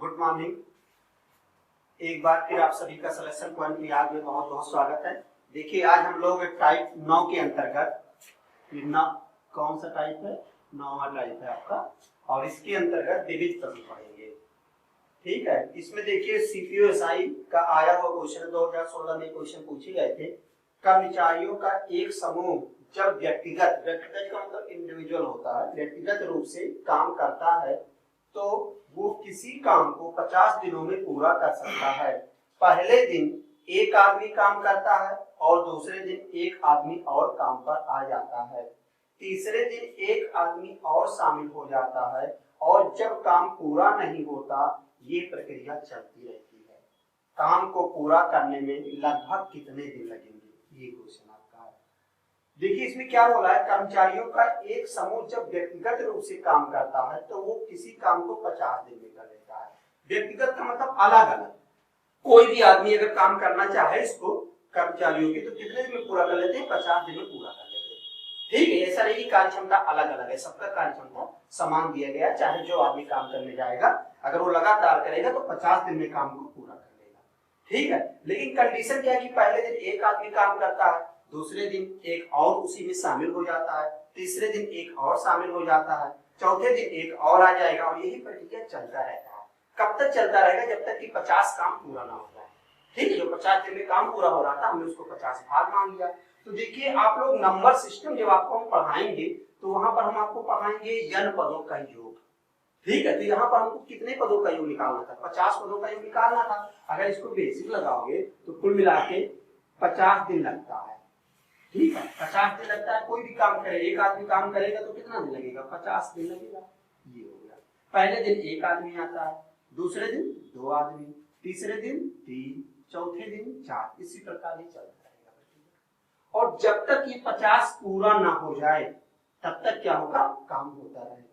Good morning. एक बार फिर आप सभी का सिलेक्शन पॉइंट लिहाज में बहुत बहुत स्वागत है। देखिए आज हम लोग टाइप 9 के अंतर्गत कौन सा टाइप है, 9वां टाइप है आपका, और इसके अंतर्गत विविध प्रश्न पढ़ेंगे। ठीक है, इसमें देखिए सीपीओ एसआई का आया हुआ क्वेश्चन 2016 में क्वेश्चन पूछे गए थे। कर्मचारियों का एक समूह जब व्यक्तिगत का मतलब इंडिविजुअल होता है, व्यक्तिगत रूप से काम करता है तो वो किसी काम को 50 दिनों में पूरा कर सकता है। पहले दिन एक आदमी काम करता है और दूसरे दिन एक आदमी और काम पर आ जाता है। तीसरे दिन एक आदमी और शामिल हो जाता है और जब काम पूरा नहीं होता ये प्रक्रिया चलती रहती है। काम को पूरा करने में लगभग कितने दिन लगेंगे, ये क्वेश्चन आपका है। देखिए इसमें क्या बोला है, कर्मचारियों का एक समूह जब व्यक्तिगत रूप से काम करता है तो वो किसी काम को 50 दिन में कर लेता है। व्यक्तिगत का मतलब अलग अलग, कोई भी आदमी अगर काम करना चाहे इसको कर्मचारियों की तो कितने दिन में पूरा कर लेते हैं, 50 दिन में पूरा कर लेते हैं। ठीक है, ऐसा नहीं कि कार्य क्षमता अलग अलग है, सबका कार्य क्षमता समान दिया गया। चाहे जो आदमी काम करने जाएगा अगर वो लगातार करेगा तो 50 दिन में काम को पूरा कर लेगा। ठीक है, लेकिन कंडीशन क्या है कि पहले दिन एक आदमी काम करता है, दूसरे दिन एक और उसी में शामिल हो जाता है, तीसरे दिन एक और शामिल हो जाता है, चौथे दिन एक और आ जाएगा और यही प्रक्रिया चलता रहता है। कब तक चलता रहेगा, जब तक कि 50 काम पूरा ना हो जाए। ठीक है, जो 50 दिन में काम पूरा हो रहा था हमने उसको 50 भाग मान लिया। तो देखिए आप लोग नंबर सिस्टम जब आपको हम पढ़ाएंगे तो वहां पर हम आपको पढ़ाएंगे n पदों का योग। ठीक है, तो यहाँ पर हमको कितने पदों का योग निकालना था, 50 पदों का योग निकालना था। अगर इसको बेसिक लगाओगे तो कुल मिला के 50 दिन लगता है। ठीक है, 50 दिन लगता है। कोई भी काम करे, एक आदमी काम करेगा तो कितना दिन लगेगा, 50 दिन लगेगा। ये हो गया, पहले दिन एक आदमी आता है, दूसरे दिन 2 आदमी, तीसरे दिन 3, चौथे दिन 4, इसी प्रकार ये चलता रहेगा। और जब तक ये 50 पूरा ना हो जाए तब तक क्या होगा, काम होता रहेगा।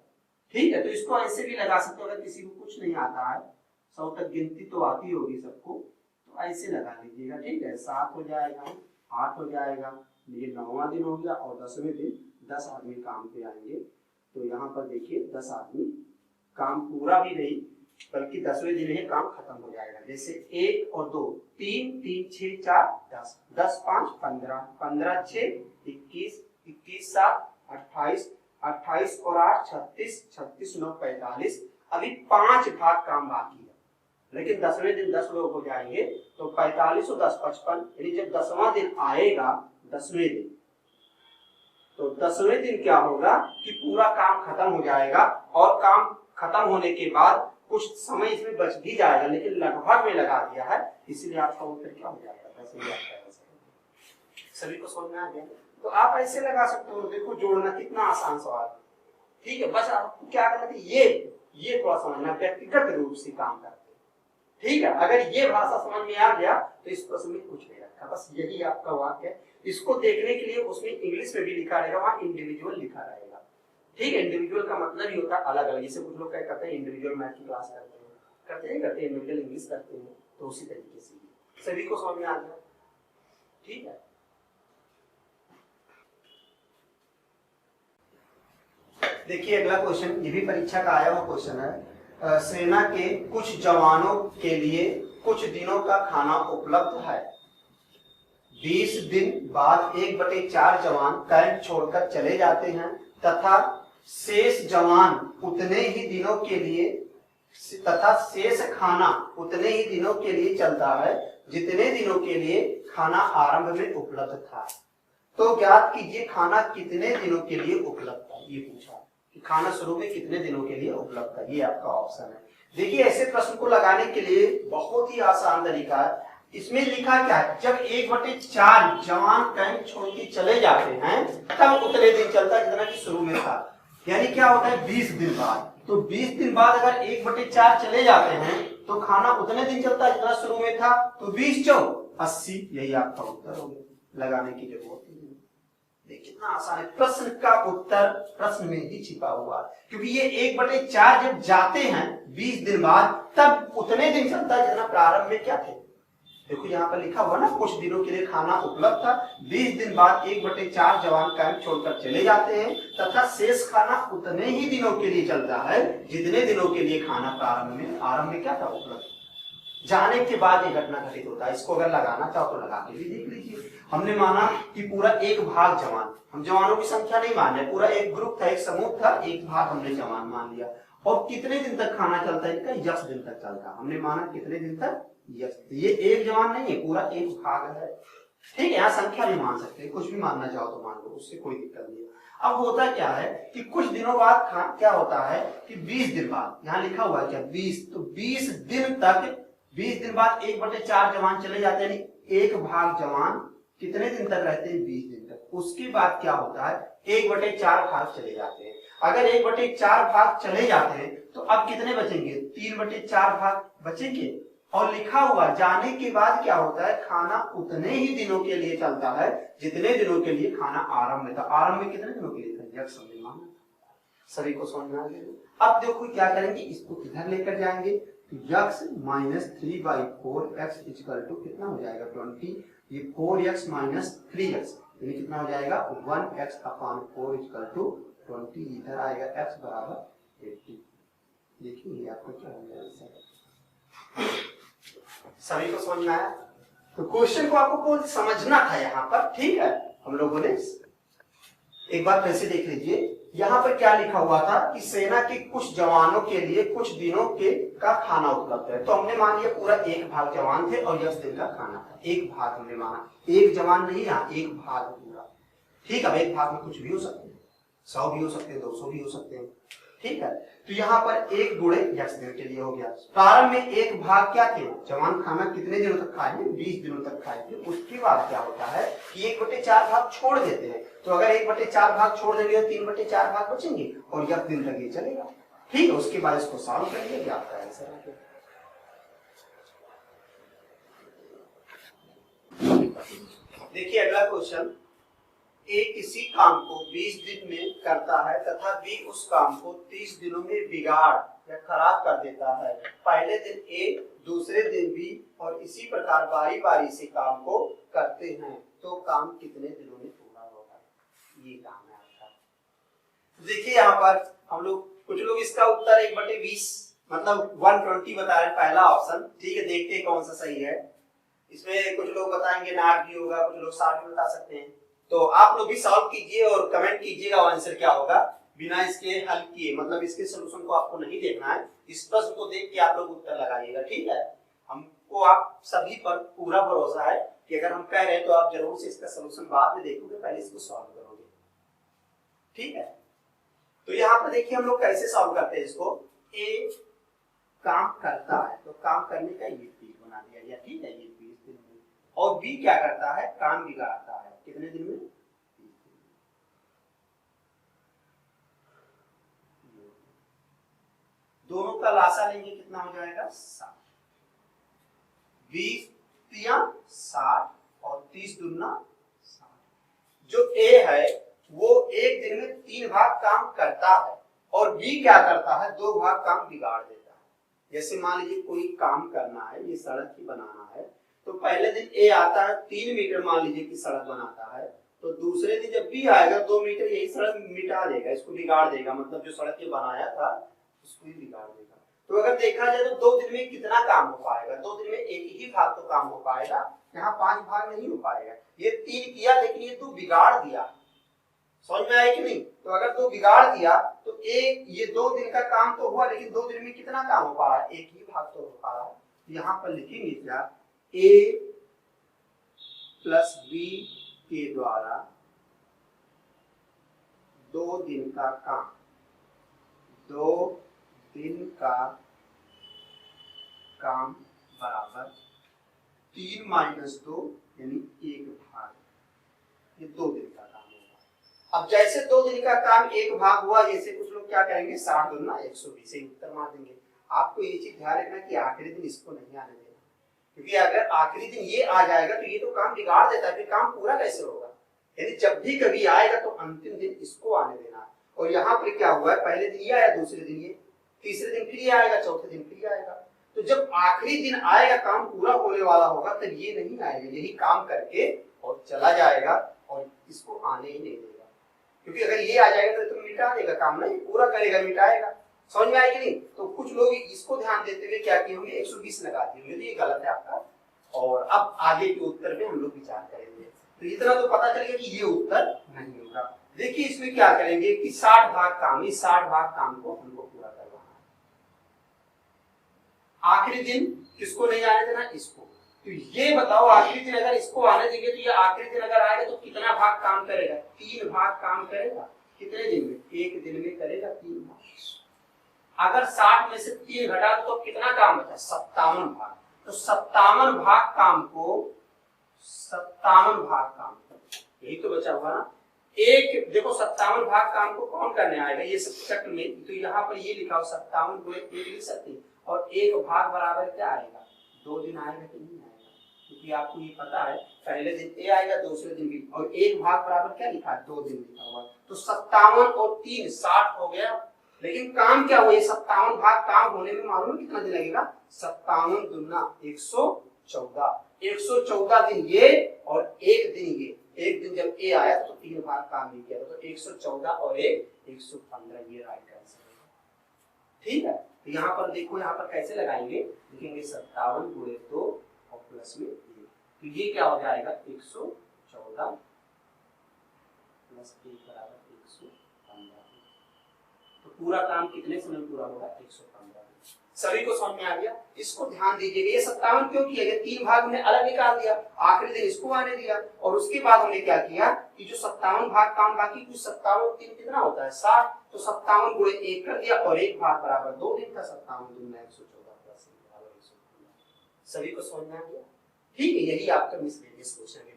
ठीक है, तो इसको ऐसे भी लगा सकते हो, अगर किसी को कुछ नहीं आता है, 100 तक गिनती तो आती होगी सबको, तो ऐसे लगा लीजिएगा। ठीक है, 7 हो जाएगा, 8 हो जाएगा, ये 9वां दिन हो गया और 10वें दिन 10 आदमी काम पे आएंगे। तो यहाँ पर देखिए 10 आदमी काम पूरा भी नहीं बल्कि 10वें दिन ही काम खत्म हो जाएगा। जैसे 1 और 2, 3, 3, 6, 4, 10, 10, 5, 15, 15, 6, 21, 21, 7, 28, 28 और 8, 36, 36, 9, 45। अभी 5 भाग काम बाकी है, लेकिन 10वें दिन 10 लोग हो जाएंगे तो 45 और 10, 55। यानी जब 10वां दिन आएगा, 10वें दिन, तो 10वें दिन क्या होगा कि पूरा काम खत्म हो जाएगा। और काम खत्म होने के बाद कुछ समय इसमें बच भी जाएगा, लेकिन लगभग में लगा दिया है, इसलिए आपका उत्तर क्या हो जाएगा, 10वें। सभी को समझ में आ गया? तो आप ऐसे लगा सकते हो। देखो जोड़ना कितना आसान सवाल। ठीक है, बस आपको क्या करना है, ये थोड़ा समझना, व्यक्तिगत रूप से काम करते। ठीक है, अगर ये भाषा समझ में आ गया तो इस प्रश्न में कुछ नहीं रखा, बस यही आपका वाक्य है। इसको देखने के लिए उसमें इंग्लिश में भी लिखा रहेगा, वहां इंडिविजुअल लिखा रहेगा। ठीक है, इंडिविजुअल का मतलब ही होता है अलग अलग। जैसे कुछ लोग क्या करते हैं, इंडिविजुअल मैथ की क्लास करते हैं इंडिविजुअल इंग्लिश करते हैं, तो उसी तरीके से सभी को समझ में आ गया। ठीक है, देखिए अगला क्वेश्चन, ये भी परीक्षा का आया हुआ क्वेश्चन है। सेना के कुछ जवानों के लिए कुछ दिनों का खाना उपलब्ध है। 20 दिन बाद 1/4 जवान कैंप छोड़कर चले जाते हैं तथा शेष जवान उतने ही दिनों के लिए तथा शेष खाना उतने ही दिनों के लिए चलता है जितने दिनों के लिए खाना आरंभ में उपलब्ध था। तो ज्ञात कीजिए खाना कितने दिनों के लिए उपलब्ध था। ये पूछा कि खाना शुरू में कितने दिनों के लिए उपलब्ध था, ये आपका ऑप्शन है। देखिए ऐसे प्रश्न को लगाने के लिए बहुत ही आसान तरीका है। इसमें लिखा क्या है, जब 1/4 जवान कैंप छोड़ के चले जाते हैं तब उतने दिन चलता है जितना कि शुरू में था। यानी क्या होता है, 20 दिन बाद। तो 20 दिन बाद अगर 1/4 चले जाते हैं तो खाना उतने दिन चलता है जितना शुरू में था। तो 20 × 80, यही आपका उत्तर हो गया, लगाने की जरूरत नहीं। कितना आसान है, प्रश्न का उत्तर प्रश्न में ही छिपा हुआ है। क्योंकि ये 1/4 जब जाते हैं 20 दिन बाद तब उतने दिन चलता है जितना प्रारंभ में क्या थे, देखो यहाँ पर लिखा हुआ ना, कुछ दिनों के लिए खाना उपलब्ध था, 20 दिन बाद 1/4 जवान कैंप छोड़कर चले जाते हैं तथा शेष खाना उतने ही दिनों के लिए चलता है जितने दिनों के लिए खाना आरंभ में क्या था, उपलब्ध। जाने के बाद ये घटना घटित होता है। इसको अगर लगाना चाहो तो लगा के भी देख लीजिए। हमने माना कि पूरा एक भाग जवान, हम जवानों की संख्या नहीं मान रहे, पूरा एक ग्रुप था, एक समूह था, एक भाग हमने जवान मान लिया। और कितने दिन तक खाना चलता है इनका, 10 दिन तक चलता है। हमने माना कितने दिन तक, ये एक जवान नहीं है, पूरा एक भाग है। ठीक है, यहाँ संख्या नहीं मान सकते, कुछ भी मानना चाहो तो मान लो, उससे कोई दिक्कत नहीं है। अब होता क्या है कि कुछ दिनों बाद क्या होता है कि 20 दिन बाद, यहाँ लिखा हुआ है क्या 20, तो 20 दिन तक, 20 दिन बाद 1/4 जवान चले जाते हैं, एक भाग जवान कितने दिन तक रहते हैं, 20 दिन तक। उसके बाद क्या होता है, 1/4 भाग चले जाते हैं। अगर 1/4 भाग चले जाते हैं तो अब कितने बचेंगे, 3/4 भाग बचेंगे। और लिखा हुआ जाने के बाद क्या होता है, खाना उतने ही दिनों के लिए चलता है जितने दिनों के लिए खाना आरंभ में था। आरंभ में कितने दिनों के लिए था, यक्ष हमने माना। सभी को समझ में आ गया। अब देखो क्या करेंगे, इसको इधर लेकर जाएंगे, तो यक्ष -3/4 x कितना हो जाएगा 20, ये 4x - 3x यानी कितना हो जाएगा 1x/4 20, इधर आएगा x बराबर 80। देखिए आपको क्या हो जाएगा, सभी को समझ में आया। तो क्वेश्चन को आपको समझना था यहाँ पर, ठीक है। हम लोगों ने एक बार फिर से देख लीजिए, यहाँ पर क्या लिखा हुआ था कि सेना के कुछ जवानों के लिए कुछ दिनों के का खाना उपलब्ध है। तो हमने मान लिया पूरा एक भाग जवान थे और 10 दिन का खाना था, एक भाग हमने माना, एक जवान नहीं, यहाँ एक भाग पूरा। ठीक है, एक भाग में कुछ भी हो सकते हैं, 100 भी हो सकते हैं, 200 भी हो सकते हैं। ठीक है, तो यहाँ पर 1 गुणे 10 दिन के लिए हो गया। प्रारंभ में एक भाग क्या थे, जवान खाना कितने दिनों तक खाए, 20 दिनों तक खाए थे। उसके बाद क्या होता है कि 1/4 भाग छोड़ देते हैं। तो अगर 1/4 भाग छोड़ देंगे तो 3/4 भाग बचेंगे और 10 दिन तक ये चलेगा। ठीक है, उसके बाद इसको सॉल्व करिए, आपका आंसर आ गया। देखिए अगला क्वेश्चन, ए किसी काम को 20 दिन में करता है तथा बी उस काम को 30 दिनों में बिगाड़ या खराब कर देता है। पहले दिन ए, दूसरे दिन बी और इसी प्रकार बारी बारी से काम को करते हैं, तो काम कितने दिनों में पूरा होगा, ये काम है आपका। देखिए यहाँ पर हम लोग, कुछ लोग इसका उत्तर 1/20 मतलब 120 बता रहे हैं, पहला ऑप्शन। ठीक है, देखते हैं कौन सा सही है। इसमें कुछ लोग बताएंगे 9 भी होगा, कुछ लोग 60 भी बता सकते हैं। तो आप लोग भी सॉल्व कीजिए और कमेंट कीजिएगा आंसर क्या होगा, बिना इसके हल किए, मतलब इसके सॉल्यूशन को आपको नहीं देखना है, इस प्रश्न को देख के आप लोग उत्तर लगाइएगा। ठीक है, हमको आप सभी पर पूरा भरोसा है कि अगर हम कह रहे हैं तो आप जरूर से इसका सॉल्यूशन बाद में देखोगे, पहले इसको सॉल्व करोगे। ठीक है, तो यहाँ पर देखिए हम लोग कैसे सॉल्व करते हैं इसको। ए काम करता है तो काम करने का ये पीक बना दिया गया, ठीक है, ये 20 दिन में। और बी क्या करता है, काम बिगाड़ता है, कितने दिन में, 30 दिन में। दोनों का लासा लेंगे कितना हो जाएगा 60, 20 तिया 60 और 30 दूना 60। जो ए है वो एक दिन में 3 भाग काम करता है और बी क्या करता है, 2 भाग काम बिगाड़ देता है। जैसे मान लीजिए कोई काम करना है, ये सड़क ही बनाना है, तो पहले दिन ए आता है 3 मीटर मान लीजिए कि सड़क बनाता है, तो दूसरे दिन जब बी आएगा 2 मीटर यही सड़क मिटा देगा, इसको बिगाड़ देगा, मतलब जो सड़क ये बनाया था उसको ही बिगाड़ देगा। तो अगर देखा जाए तो 2 दिन में कितना काम हो पाएगा, 2 दिन में एक ही भाग तो काम हो पाएगा, यहाँ 5 भाग नहीं हो पाएगा। ये 3 किया लेकिन ये 2 बिगाड़ दिया, समझ में आया कि नहीं। तो अगर 2 बिगाड़ दिया तो एक, ये 2 दिन का काम तो हुआ लेकिन 2 दिन में कितना काम हो पा रहा है, एक ही भाग तो हो पा रहा है। यहाँ पर लिखेंगे क्या, ए प्लस बी के द्वारा 2 दिन का काम, 2 दिन का काम बराबर 3 माइनस 2 यानी 1 भाग, ये 2 दिन का काम होगा। अब जैसे 2 दिन का काम 1 भाग हुआ, जैसे कुछ लोग क्या करेंगे 60 दूना 120 से उत्तर मार देंगे। आपको ये चीज ध्यान रखना कि आखिरी दिन इसको नहीं आने देना, क्योंकि अगर आखिरी दिन ये आ जाएगा तो ये तो काम बिगाड़ देता है, फिर काम पूरा कैसे होगा। यानी जब भी कभी आएगा तो अंतिम दिन इसको आने देना। और यहाँ पर क्या हुआ है, पहले दिन ये आया, दूसरे दिन ये, तीसरे दिन फिर ये आएगा, चौथे दिन फिर ये आएगा। तो तो जब आखिरी दिन आएगा, काम पूरा होने वाला होगा, तब ये नहीं आएगा, यही काम करके और चला जाएगा और इसको आने ही नहीं देगा। क्योंकि अगर ये आ जाएगा तो मिटा देगा, काम नहीं पूरा करेगा, मिटाएगा। समझ में आएगी नहीं? तो कुछ लोग इसको ध्यान देते हुए क्या किए होंगे, 120 लगा दिए होंगे, तो ये गलत है आपका। और अब आगे के उत्तर पे हम लोग विचार करेंगे। तो इतना तो पता चल गया कि ये उत्तर नहीं होगा। देखिए इसमें क्या करेंगे कि 60 भाग काम, इस 60 भाग काम को हमको पूरा करवाना है। आखिरी दिन किसको नहीं आने देना, इसको। तो ये बताओ आखिरी दिन अगर इसको आने देंगे तो ये आखिरी दिन अगर आएगा तो कितना भाग काम करेगा, 3 भाग काम करेगा। कितने दिन में, एक दिन में करेगा 3 भाग। अगर 60 में से 3 घटा तो कितना काम बचा, 57 भाग। तो 57 भाग काम को, 57 भाग काम, यही तो बचा हुआ ना। एक देखो 57 भाग काम को कौन करने आएगा, ये सब चक्र में, तो यहाँ पर ये लिखा हो 57 गुणे 1 लिख सकते हैं। और 1 भाग बराबर क्या आएगा, 2 दिन आएगा कि नहीं आएगा, क्योंकि आपको ये पता है पहले दिन ए आएगा, दूसरे दिन बी। और 1 भाग बराबर क्या लिखा है, 2 दिन लिखा हुआ। तो 57 और 3 60 हो गया। लेकिन काम क्या हुआ, 57 भाग काम होने में मालूम कितना दिन लगेगा, 57 दूना 114, 114 दिन ये और 1 दिन ये। एक दिन जब ए आया तो 3 भाग काम नहीं किया, तो 114 और 115, ये राइट आंसर है। ठीक है, तो यहाँ पर देखो, यहाँ पर कैसे लगाएंगे, लिखेंगे 57 गुणे 2 और प्लस में 1, तो ये क्या हो जाएगा 114 प्लस 1 बराबर 115। तो पूरा काम कितने समय में पूरा होगा, 115। सभी को समझ में आ गया? इसको ध्यान दीजिएगा, ये 57 क्यों किया गया, 3 भाग में अलग निकाल दिया, आखिरी दिन इसको आने दिया, और उसके बाद हमने क्या किया कि जो 57 भाग काम बाकी, कुछ 57 और 3 कितना होता है 60, तो 57 गुणे 1 कर दिया और 1 भाग बराबर 2 दिन का, 57 दूना 114 प्लस 1 बराबर 115। सभी को समझ में आ गया? ठीक है, यही आपका मिसलेनियस क्वेश्चन है।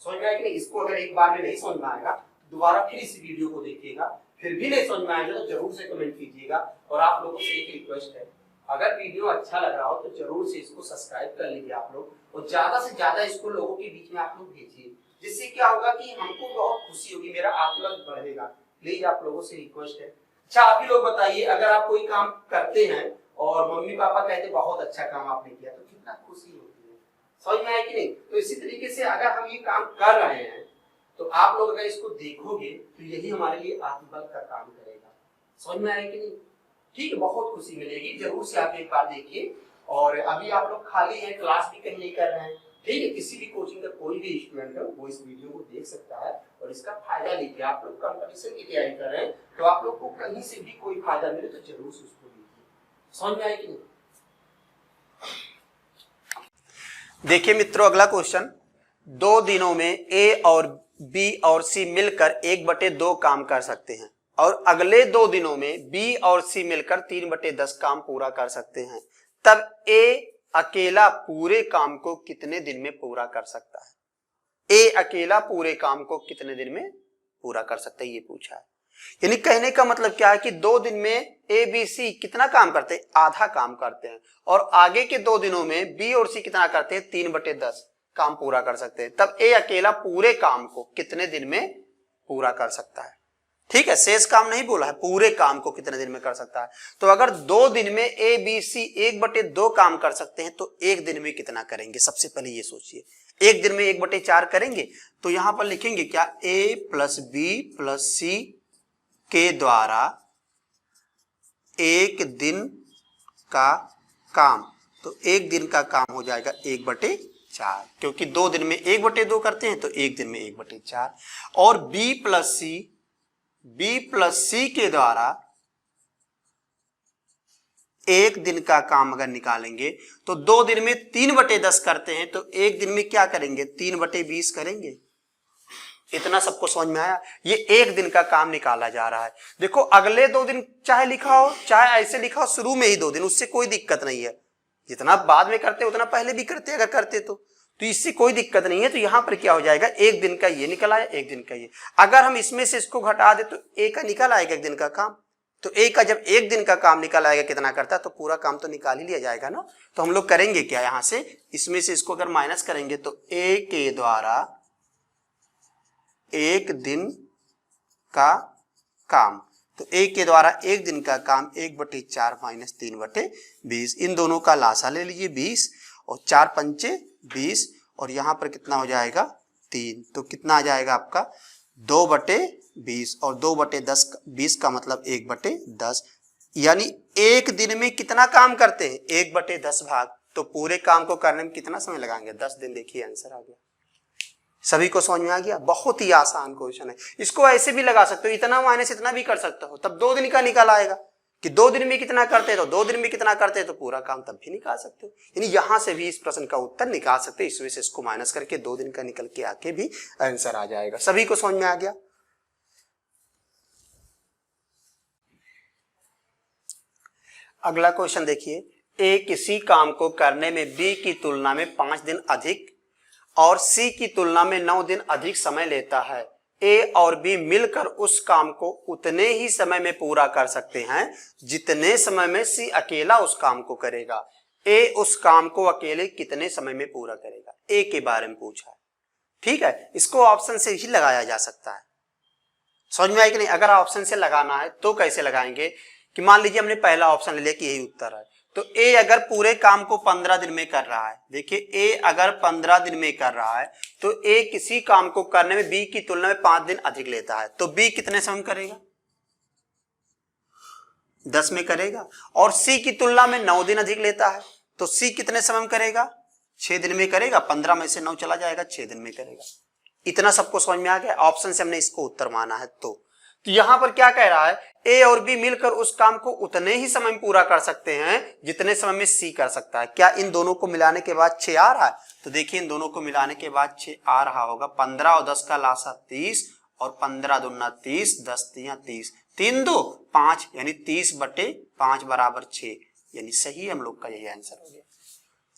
समझ में आएगा? इसको अगर एक बार में नहीं समझ में आएगा, दोबारा फिर इस वीडियो को देखिएगा, फिर भी नहीं समझ में आएगा तो जरूर से कमेंट कीजिएगा। और आप लोगों से एक रिक्वेस्ट है, अगर वीडियो अच्छा लग रहा हो तो जरूर से इसको सब्सक्राइब कर लीजिए आप लोग, और ज्यादा से ज्यादा इसको लोगों के बीच में आप लोग भेजिए, जिससे क्या होगा कि हमको बहुत खुशी होगी, मेरा आत्मबल बढ़ेगा। प्लीज आप लोगों से रिक्वेस्ट है। अच्छा आप ही लोग बताइए, अगर आप कोई काम करते हैं और मम्मी पापा कहते बहुत अच्छा काम आपने किया, तो कितना खुशी होती है। समझ में आया कि नहीं? तो इसी तरीके से अगर हम ये काम कर रहे हैं तो आप लोग अगर इसको देखोगे तो यही हमारे लिए आत्मबल का काम करेगा। समझ में आया कि नहीं? ठीक है, बहुत खुशी मिलेगी, जरूर से आप एक बार देखिए। और अभी आप लोग खाली हैं, क्लास भी कहीं नहीं कर रहे हैं, ठीक है, किसी भी कोचिंग का कोई भी स्टूडेंट है वो इस वीडियो को देख सकता है और इसका फायदा लीजिए। आप लोग कंपटीशन की तैयारी कर रहे हैं तो आप लोग को कहीं से भी कोई फायदा मिले तो जरूर से उसको लीजिए। समझ में आया कि नहीं? देखिए मित्रों, अगला क्वेश्चन, 2 दिनों में ए और बी और सी मिलकर 1/2 काम कर सकते हैं और अगले 2 दिनों में बी और सी मिलकर 3/10 काम पूरा कर सकते हैं, तब ए अकेला पूरे काम को कितने दिन में पूरा कर सकता है। ए अकेला पूरे काम को कितने दिन में पूरा कर सकता है, ये पूछा है। यानी कहने का मतलब क्या है कि 2 दिन में ए बी सी कितना काम करते हैं, आधा काम करते हैं, और आगे के 2 दिनों में बी और सी कितना करते हैं, 3/10 काम पूरा कर सकते हैं, तब ए अकेला पूरे काम को कितने दिन में पूरा कर सकता है। ठीक है, शेष काम नहीं बोला है, पूरे काम को कितने दिन में कर सकता है। तो अगर 2 दिन में ए बी सी 1/2 काम कर सकते हैं तो 1 दिन में कितना करेंगे, सबसे पहले ये सोचिए। 1 दिन में 1/4 करेंगे, तो यहां पर लिखेंगे क्या, ए प्लस बी प्लस सी के द्वारा 1 दिन का काम, तो 1 दिन का काम हो जाएगा 1/4, क्योंकि 2 दिन में 1/2 करते हैं तो 1 दिन में 1/4। और बी प्लस सी के द्वारा 1 दिन का काम अगर निकालेंगे तो 2 दिन में 3/10 करते हैं तो 1 दिन में क्या करेंगे, 3/20 करेंगे। इतना सबको समझ में आया? ये 1 दिन का काम निकाला जा रहा है। देखो अगले 2 दिन चाहे लिखा हो चाहे ऐसे लिखा हो, शुरू में ही 2 दिन, उससे कोई दिक्कत नहीं है। जितना बाद में करते उतना पहले भी करते अगर करते तो इससे कोई दिक्कत नहीं है। तो यहां पर क्या हो जाएगा, 1 दिन का ये निकल आया, 1 दिन का ये। अगर हम इसमें से इसको घटा दे तो ए का निकल आएगा 1 दिन का काम। तो ए का जब 1 दिन का काम निकल आएगा कितना करता है, तो पूरा काम तो निकाल ही लिया जाएगा ना। तो हम लोग करेंगे क्या, यहां से इसमें से इसको अगर माइनस करेंगे तो ए के द्वारा 1 दिन का काम तो a के द्वारा एक दिन का काम 1/4 माइनस 3/20, इन दोनों का लासा ले लीजिए 20 और 4 पंचे 20 और यहाँ पर कितना हो जाएगा 3, तो कितना आ जाएगा आपका 2/20 और 2/10 20 का मतलब 1/10, यानी एक दिन में कितना काम करते हैं 1/10 भाग, तो पूरे काम को करने में कितना समय लगाएंगे 10 दिन। देखिए आंसर आ गया। सभी को समझ में आ गया? बहुत ही आसान क्वेश्चन है। इसको ऐसे भी लगा सकते हो, इतना माइनस इतना भी कर सकते हो, तब 2 दिन का निकल आएगा कि 2 दिन में कितना करते हैं, तो 2 दिन में कितना करते हैं तो पूरा काम तब भी निकाल सकते हो। यानी यहां से भी इस प्रश्न का उत्तर निकाल सकते हो, इस वजह से इसको माइनस करके 2 दिन का निकल के आके भी आंसर आ जाएगा। सभी को समझ में आ गया? अगला क्वेश्चन देखिए, ए किसी काम को करने में बी की तुलना में 5 दिन अधिक और सी की तुलना में 9 दिन अधिक समय लेता है। ए और बी मिलकर उस काम को उतने ही समय में पूरा कर सकते हैं जितने समय में सी अकेला उस काम को करेगा। ए उस काम को अकेले कितने समय में पूरा करेगा? ए के बारे में पूछा है, ठीक है। इसको ऑप्शन से ही लगाया जा सकता है। समझ में आया कि नहीं? अगर ऑप्शन से लगाना है तो कैसे लगाएंगे कि मान लीजिए हमने पहला ऑप्शन ले लिया कि यही उत्तर है, तो ए अगर पूरे काम को 15 दिन में कर रहा है, देखिए ए अगर 15 दिन में कर रहा है तो ए किसी काम को करने में बी की तुलना में 5 दिन अधिक लेता है, तो बी कितने समय में करेगा 10 में करेगा। और सी की तुलना में 9 दिन अधिक लेता है, तो सी कितने समय में करेगा 6 दिन में करेगा। 15 में से 9 चला जाएगा, 6 दिन में करेगा। इतना सबको समझ में आ गया? ऑप्शन से हमने इसको उत्तर माना है। तो यहां पर क्या कह रहा है, ए और बी मिलकर उस काम को उतने ही समय में पूरा कर सकते हैं जितने समय में सी कर सकता है। क्या इन दोनों को मिलाने के बाद 6 आ रहा है? तो देखिए इन दोनों को मिलाने के बाद 6 आ रहा होगा। 15 और 10 का लासा 30 और 15 दूना 30, 10 तिया 30, 3 2 5, यानी 30/5 बराबर 6, यानी सही हम लोग का यही आंसर हो गया।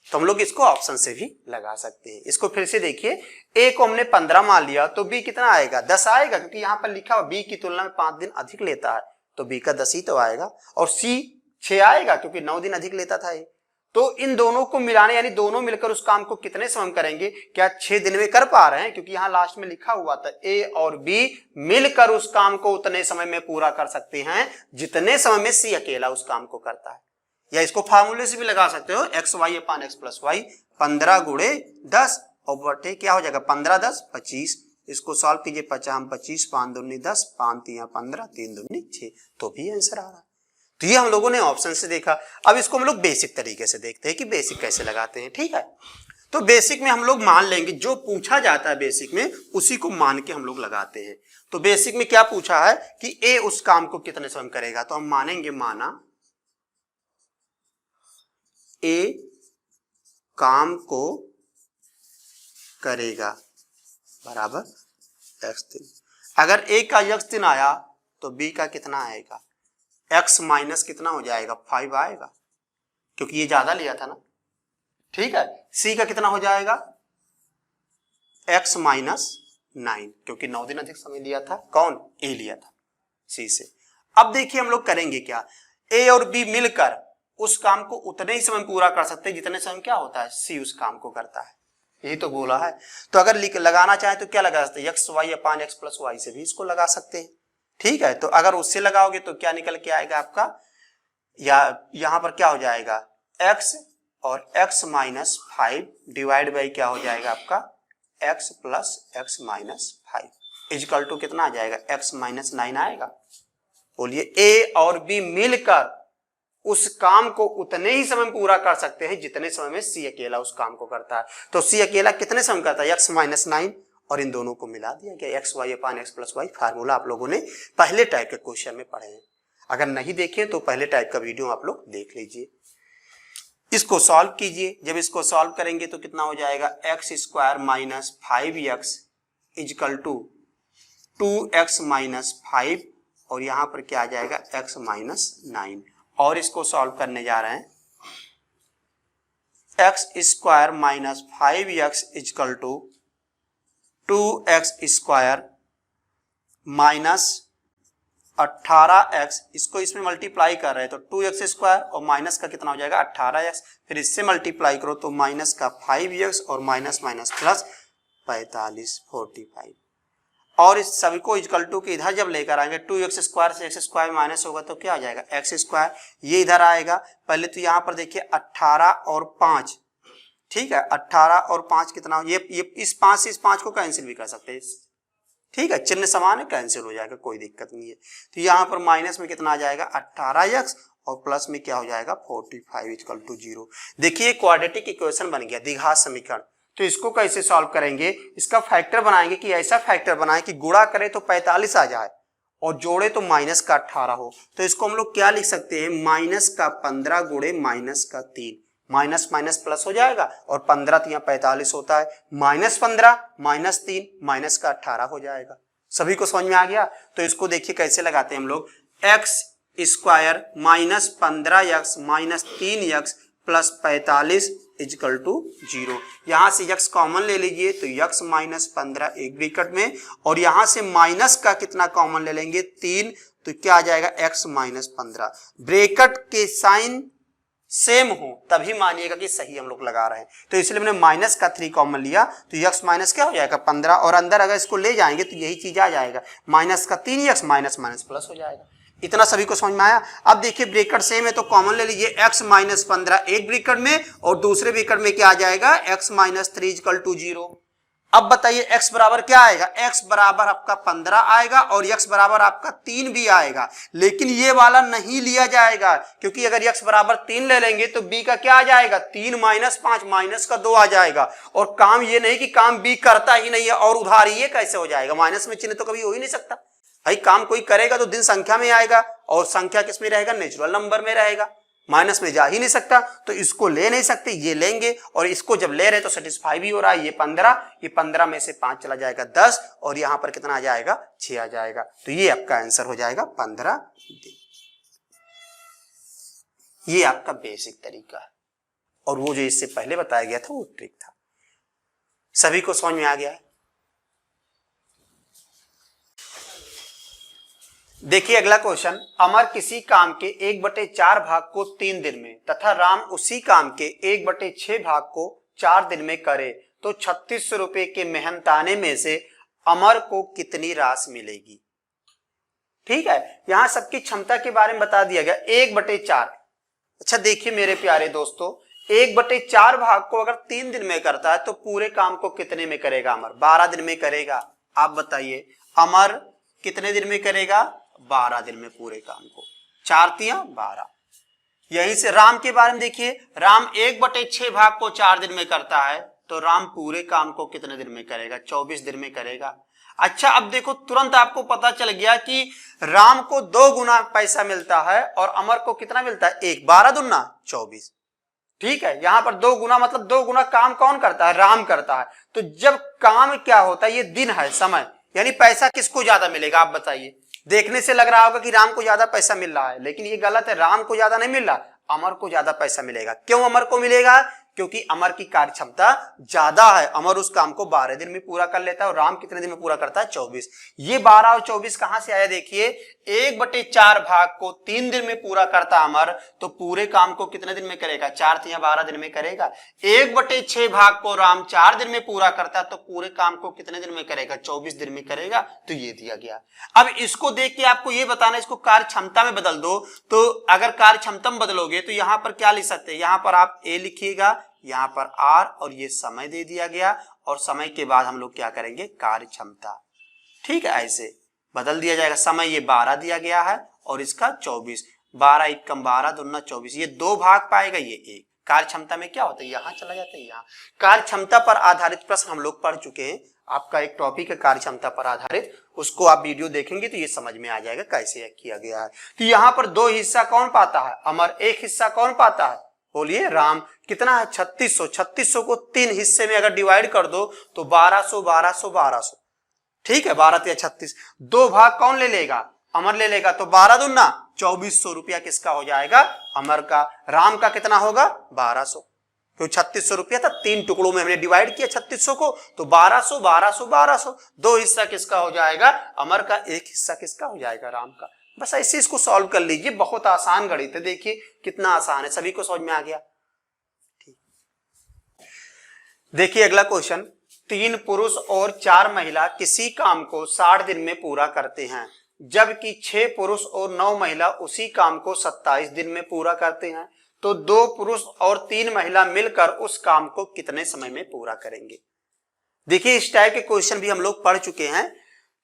तो हम लोग इसको ऑप्शन से भी लगा सकते हैं। इसको फिर से देखिए, ए को हमने 15 मान लिया तो बी कितना आएगा 10 आएगा, क्योंकि यहां पर लिखा हुआ बी की तुलना में 5 दिन अधिक लेता है, तो बी का 10 ही तो आएगा। और सी 6 आएगा क्योंकि 9 दिन अधिक लेता था ये। तो इन दोनों को मिलाने यानी दोनों मिलकर उस काम को कितने समय में करेंगे? क्या 6 दिन में कर पा रहे हैं? क्योंकि यहां लास्ट में लिखा हुआ था ए और बी मिलकर उस काम को उतने समय में पूरा कर सकते हैं जितने समय में सी अकेला उस काम को करता है। या इसको फार्मूले से भी लगा सकते हो, xy/x+y 15 गुणे 10 और बटे क्या हो जाएगा 15 10 25। इसको सॉल्व कीजिए, 50 25, 5 दूनी 10, 5 तिया 15, 3 दूनी 6, तो भी आंसर आ रहा है। तो ये हम लोगों ने ऑप्शन से देखा। अब इसको हम लोग बेसिक तरीके से देखते हैं कि बेसिक कैसे लगाते हैं, ठीक है। तो बेसिक में हम लोग मान लेंगे, जो पूछा जाता है बेसिक में उसी को मान के हम लोग लगाते हैं। तो बेसिक में क्या पूछा है कि ए उस काम को कितने समय करेगा, तो हम मानेंगे, माना ए काम को करेगा बराबर x दिन। अगर ए का x दिन आया तो बी का कितना आएगा, x माइनस कितना हो जाएगा 5 आएगा, क्योंकि ये ज्यादा लिया था ना, ठीक है। सी का कितना हो जाएगा x माइनस 9, क्योंकि 9 दिन अधिक समय लिया था, कौन ए लिया था सी से। अब देखिए हम लोग करेंगे क्या, ए और बी मिलकर उस काम को उतने ही समय पूरा कर सकते हैं जितने समय क्या होता है सी उस काम को करता है, यही तो बोला है। तो अगर लगाना चाहे तो क्या लगा सकते हैं, xy/x+y से भी इसको लगा सकते हैं, ठीक है। तो अगर उससे लगाओगे तो क्या निकल के आएगा आपका, या यहां पर क्या हो जाएगा x और x माइनस 5 डिवाइड बाई क्या हो जाएगा आपका x plus x minus 5 equal to कितना आ जाएगा x माइनस 9 आएगा। बोलिए ए और बी मिलकर उस काम को उतने ही समय में पूरा कर सकते हैं जितने समय में सी अकेला उस काम को करता है। तो सी अकेला कितने समय करता है x माइनस 9, और इन दोनों को मिला दिया गया xy/x+y। फार्मूला आप लोगों ने पहले टाइप के क्वेश्चन में पढ़े हैं, अगर नहीं देखे तो पहले टाइप का वीडियो आप लोग देख लीजिए। इसको सॉल्व कीजिए, जब इसको सॉल्व करेंगे तो कितना हो जाएगा x² minus 5x is equal to 2x minus 5, और यहां पर क्या आ जाएगा x माइनस 9। और इसको सॉल्व करने जा रहे हैं, x² minus 5x is equal to 2x² minus 18x, इसको इसमें मल्टीप्लाई कर रहे हैं तो 2x² और माइनस का कितना हो जाएगा 18x, फिर इससे मल्टीप्लाई करो तो माइनस का 5x और माइनस माइनस प्लस 45 45। और इस सभी को इक्वल टू के इधर जब लेकर आएंगे 2x स्क्वायर से x स्क्वायर माइनस होगा तो क्या आ जाएगा x स्क्वायर, ये इधर आएगा। पहले तो यहाँ पर देखिए 18 और 5, ठीक है 18 और 5 कितना, ये इस 5 से इस 5 को कैंसिल भी कर सकते हैं, ठीक है चिन्ह समान है कैंसिल हो जाएगा, कोई दिक्कत नहीं है। तो यहाँ पर माइनस में कितना आ जाएगा 18x और प्लस में क्या हो जाएगा 45 इक्वल टू 0। देखिए क्वाड्रेटिक इक्वेशन बन गया, द्विघात समीकरण। तो इसको कैसे सॉल्व करेंगे, इसका फैक्टर बनाएंगे कि ऐसा फैक्टर बनाए कि गुणा करे तो 45 आ जाए और जोड़े तो माइनस का 18 हो। तो इसको हम लोग क्या लिख सकते हैं, माइनस का 15 गुणे माइनस का 3, माइनस माइनस प्लस हो जाएगा और 15 तो यहाँ 45 होता है, -15 -3 माइनस का 18 हो जाएगा। सभी को समझ में आ गया। तो इसको देखिए कैसे लगाते हैं हम लोग, X square minus 15x minus 3x plus 45 equal to 0। यहां से x कॉमन ले लीजिए तो x माइनस 15 एक ब्रैकेट में, और यहां से माइनस का कितना कॉमन ले लेंगे 3, तो क्या आ जाएगा x माइनस 15। ब्रैकेट के साइन सेम हो तभी मानिएगा कि सही हम लोग लगा रहे हैं। तो इसलिए मैंने माइनस का 3 कॉमन लिया तो x माइनस क्या हो जाएगा 15, और अंदर अगर इसको ले जाएंगे तो यही चीज आ जाएगा, माइनस का 3x माइनस माइनस प्लस हो जाएगा। इतना सभी को समझ में आया। अब देखिए ब्रैकेट सेम है तो कॉमन ले लीजिए, x माइनस 15 एक ब्रैकेट में और दूसरे ब्रैकेट में क्या आ जाएगा x माइनस 3 इक्वल टू 0। अब बताइए x बराबर क्या आएगा, x बराबर आपका 15 आएगा और x बराबर आपका 3 भी आएगा, लेकिन ये वाला नहीं लिया जाएगा क्योंकि अगर x बराबर 3 ले लेंगे तो b का क्या आ जाएगा 3 माइनस 5 माइनस का 2 आ जाएगा। और काम ये नहीं कि काम b करता ही नहीं है और उधार ये कैसे हो जाएगा, माइनस में चिन्ह तो कभी हो ही नहीं सकता भाई। काम कोई करेगा तो दिन संख्या में आएगा और संख्या किस में रहेगा, नेचुरल नंबर में रहेगा, माइनस में जा ही नहीं सकता। तो इसको ले नहीं सकते, ये लेंगे, और इसको जब ले रहे तो सेटिस्फाई भी हो रहा है। ये 15 में से 5 चला जाएगा 10 और यहां पर कितना आ जाएगा 6 आ जाएगा। तो ये आपका आंसर हो जाएगा 15 दिन। ये आपका बेसिक तरीका है और वो जो इससे पहले बताया गया था वो ट्रिक था। सभी को समझ में आ गया है। देखिए अगला क्वेश्चन, अमर किसी काम के 1/4 भाग को 3 दिन में तथा राम उसी काम के 1/6 भाग को 4 दिन में करे तो 3600 रुपए के मेहनताने में से अमर को कितनी राशि मिलेगी। ठीक है, यहां सबकी क्षमता के बारे में बता दिया गया 1/4। अच्छा देखिए मेरे प्यारे दोस्तों, 1/4 भाग को अगर 3 दिन में करता है तो पूरे काम को कितने में करेगा अमर, 12 दिन में करेगा। आप बताइए अमर कितने दिन में करेगा, 12 दिन में पूरे काम को, 4 तिया 12। यहीं से राम के बारे में देखिए, राम 1/6 भाग को 4 दिन में करता है तो राम पूरे काम को कितने दिन में करेगा, 24 दिन में करेगा। अच्छा अब देखो तुरंत आपको पता चल गया कि राम को 2 गुना पैसा मिलता है और अमर को कितना मिलता है 1, 12 दूना 24। ठीक है, यहां पर 2 गुना मतलब 2 गुना काम कौन करता है, राम करता है। तो जब काम क्या होता है, ये दिन है समय, यानी पैसा किसको ज्यादा मिलेगा आप बताइए। देखने से लग रहा होगा कि राम को ज्यादा पैसा मिल रहा है, लेकिन ये गलत है, राम को ज्यादा नहीं मिल रहा, अमर को ज्यादा पैसा मिलेगा। क्यों अमर को मिलेगा, क्योंकि अमर की कार्य क्षमता ज्यादा है। अमर उस काम को 12 दिन में पूरा कर लेता है और राम कितने दिन में पूरा करता है 24। ये 12 और 24 कहां से आया देखिए, 1/4 भाग को 3 दिन में पूरा करता अमर तो पूरे काम को कितने दिन में करेगा, 4 तिया 12 दिन में करेगा। 1/6 भाग को राम 4 दिन में पूरा करता तो पूरे काम को कितने दिन में करेगा, 24 दिन में करेगा। तो ये दिया गया। अब इसको देख के आपको ये बताना, इसको कार्य क्षमता में बदल दो। तो अगर कार्य क्षमता में बदलोगे तो यहां पर क्या लिख सकते हैं, यहां पर आप ए लिखिएगा, यहां पर आर और ये समय दे दिया गया और समय के बाद हम लोग क्या करेंगे कार्य क्षमता। ठीक है, ऐसे बदल दिया जाएगा। समय ये 12 दिया गया है और इसका 24, 12 एकम 12 दूना 24, ये 2 भाग पाएगा, ये 1। कार्य क्षमता में क्या होता है, यहां चला जाता है। यहाँ कार्य क्षमता पर आधारित प्रश्न हम लोग पढ़ चुके हैं। आपका एक टॉपिक है कार्य क्षमता पर आधारित, उसको आप वीडियो देखेंगे तो ये समझ में आ जाएगा कैसे किया गया है। तो यहाँ पर 2 हिस्सा कौन पाता है, अमर। 1 हिस्सा कौन पाता है, बोलिए राम। कितना है 3600। 3600 को 3 हिस्से में अगर डिवाइड कर दो तो 1200 1200 1200। ठीक है, 12 तिया 36। 2 भाग कौन ले लेगा, अमर ले लेगा। तो 12 दूना 2400 रुपया किसका हो जाएगा, अमर का। राम का कितना होगा 1200, तो 3600 रुपया था। 3 टुकड़ों में हमने डिवाइड किया 3600 को, तो 1200 1200 1200। 2 हिस्सा किसका हो जाएगा, अमर का। 1 हिस्सा किसका हो जाएगा, राम का। बस ऐसे इसको सॉल्व कर लीजिए, बहुत आसान गणित है। देखिए कितना आसान है, सभी को समझ में आ गया। ठीक, देखिए अगला क्वेश्चन, 3 पुरुष और 4 महिला किसी काम को 60 दिन में पूरा करते हैं, जबकि 6 पुरुष और 9 महिला उसी काम को 27 दिन में पूरा करते हैं, तो 2 पुरुष और 3 महिला मिलकर उस काम को कितने समय में पूरा करेंगे। देखिए इस टाइप के क्वेश्चन भी हम लोग पढ़ चुके हैं।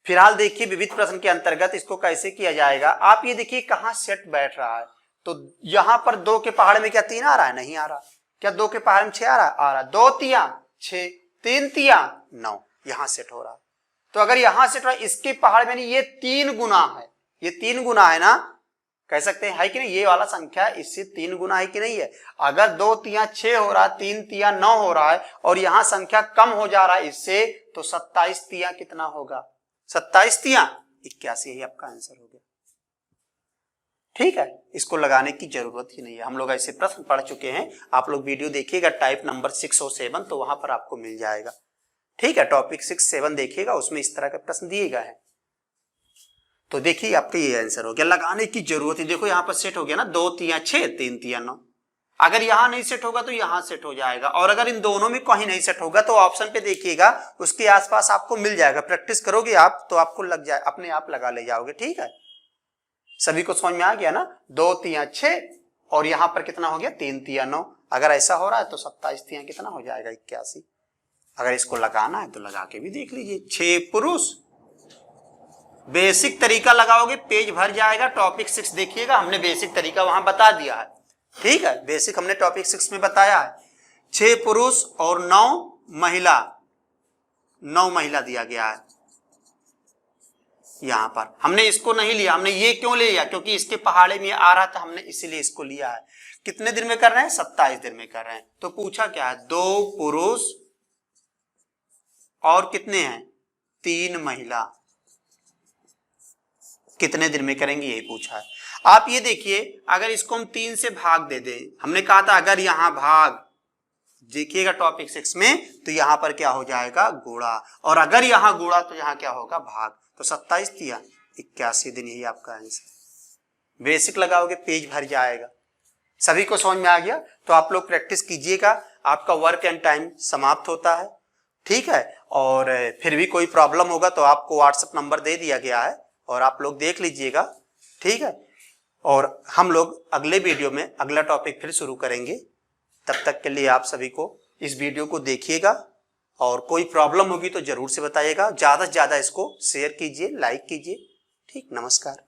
फिलहाल देखिए विविध प्रश्न के अंतर्गत इसको कैसे किया जाएगा। आप ये देखिए कहां सेट बैठ रहा है, तो यहां पर 2 के पहाड़ में क्या 3 आ रहा है, नहीं आ रहा। क्या 2 के पहाड़ में 6 आ रहा है, आ रहा। 2 तिया 6, 3 तिया 9, यहां सेट हो रहा है। तो अगर यहां सेट हो रहा है, इसके पहाड़ में नहीं, ये 3 गुना है, ये 3 गुना है ना, कह सकते हैं है कि नहीं, ये वाला संख्या इससे 3 गुना है कि नहीं है। अगर 2 तिया 6 हो रहा है, 3 तिया 9 हो रहा है और यहां संख्या कम हो जा रहा है इससे, तो 27 तिया कितना होगा, 27 तिया 81, यही आपका आंसर हो गया। ठीक है, इसको लगाने की जरूरत ही नहीं है, हम लोग ऐसे प्रश्न पढ़ चुके हैं। आप लोग वीडियो देखिएगा टाइप नंबर 6 और 7, तो वहां पर आपको मिल जाएगा। ठीक है, टॉपिक 6, 7 देखिएगा, उसमें इस तरह के प्रश्न दिए गए हैं। तो देखिए आपका ये आंसर हो गया, लगाने की जरूरत है। देखो यहां पर सेट हो गया ना, 2 तिया 6, 3 तिया 9। अगर यहां नहीं सेट होगा तो यहां सेट हो जाएगा, और अगर इन दोनों में कहीं नहीं सेट होगा तो ऑप्शन पे देखिएगा, उसके आसपास आपको मिल जाएगा। प्रैक्टिस करोगे आप तो आपको लग जाए, अपने आप लगा ले जाओगे। ठीक है, सभी को समझ में आ गया ना। 2 तिया 6 और यहां पर कितना हो गया, 3 तिया 9। अगर ऐसा हो रहा है तो 27 तिया कितना हो जाएगा, 81। अगर इसको लगाना है तो लगा के भी देख लीजिए। 6 पुरुष, बेसिक तरीका लगाओगे पेज भर जाएगा। टॉपिक 6 देखिएगा, हमने बेसिक तरीका वहां बता दिया है। ठीक है, बेसिक हमने टॉपिक 6 में बताया है। 6 पुरुष और 9 महिला, 9 महिला दिया गया है। यहां पर हमने इसको नहीं लिया, हमने ये क्यों ले लिया, क्योंकि इसके पहाड़े में आ रहा था, हमने इसीलिए इसको लिया है। कितने दिन में कर रहे हैं, 27 दिन में कर रहे हैं। तो पूछा क्या है, 2 पुरुष और कितने हैं, 3 महिला, कितने दिन में करेंगे, यही पूछा है। आप ये देखिए, अगर इसको हम 3 से भाग दे दें, हमने कहा था अगर यहां भाग, देखिएगा टॉपिक 6 में, तो यहां पर क्या हो जाएगा, गुणा, और अगर यहां गुणा तो यहां क्या होगा, भाग। तो 27 तिया 81 दिन, यही आपका आंसर। बेसिक लगाओगे पेज भर जाएगा। सभी को समझ में आ गया, तो आप लोग प्रैक्टिस कीजिएगा। आपका वर्क एंड टाइम समाप्त होता है। ठीक है, और फिर भी कोई प्रॉब्लम होगा तो आपको व्हाट्सएप नंबर दे दिया गया है, और आप लोग देख लीजिएगा। ठीक है, और हम लोग अगले वीडियो में अगला टॉपिक फिर शुरू करेंगे। तब तक के लिए आप सभी को इस वीडियो को देखिएगा, और कोई प्रॉब्लम होगी तो जरूर से बताइएगा। ज्यादा से ज्यादा इसको शेयर कीजिए, लाइक कीजिए। ठीक, नमस्कार।